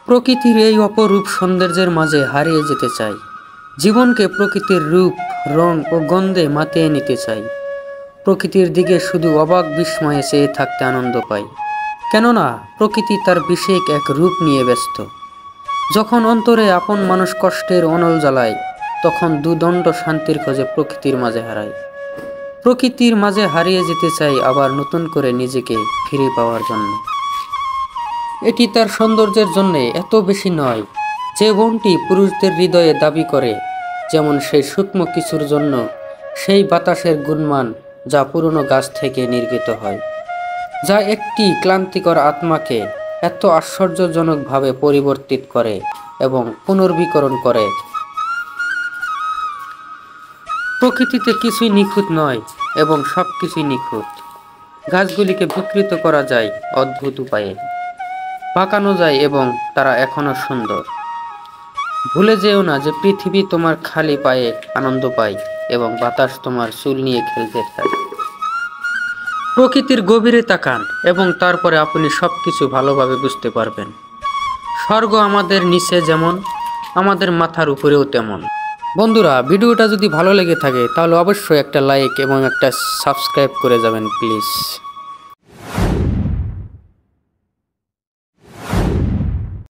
প্রকৃতির এই অপরূপ সৌন্দর্যের মাঝে হারিয়ে যেতে চাই। জীবনকে প্রকৃতির রূপ, রং ও গন্ধে মাতিয়ে নিতে চাই। প্রকৃতির দিকে শুধু অবাক বিস্ময়ে চেয়ে থাকতে আনন্দ পাই, কেননা প্রকৃতি তার বিশেষ এক রূপ নিয়ে ব্যস্ত। যখন অন্তরে আপন মানুষ কষ্টের অনল জ্বালায়, তখন দুদণ্ড শান্তির খোঁজে প্রকৃতির মাঝে হারায়। প্রকৃতির মাঝে হারিয়ে যেতে চাই আবার নতুন করে নিজেকে ফিরে পাওয়ার জন্য। এটি তার সৌন্দর্যের জন্য এত বেশি নয় যে বনটি পুরুষদের হৃদয়ে দাবি করে, যেমন সেই সূক্ষ্ম কিছুর জন্য সেই বাতাসের গুণমান যা পুরনো গাছ থেকে নির্গত হয়, যা একটি ক্লান্তিকর আত্মাকে এত আশ্চর্যজনকভাবে পরিবর্তিত করে এবং পুনর্বীকরণ করে। প্রকৃতিতে কিছুই নিখুঁত নয় এবং সব কিছুই নিখুঁত। গাছগুলিকে বিকৃত করা যায় অদ্ভুত উপায়ে, পাকানো যায় এবং তারা এখনো সুন্দর। ভুলে যেও না যে পৃথিবী তোমার খালি পায়ে আনন্দ পায় এবং বাতাস তোমার চুল নিয়ে খেলতে চায়। প্রকৃতির গভীরে তাকান এবং তারপরে আপনি সবকিছু ভালোভাবে বুঝতে পারবেন। স্বর্গ আমাদের নিচে যেমন, আমাদের মাথার উপরেও তেমন। বন্ধুরা, ভিডিওটা যদি ভালো লেগে থাকে তাহলে অবশ্যই একটা লাইক এবং একটা সাবস্ক্রাইব করে যাবেন প্লিজ।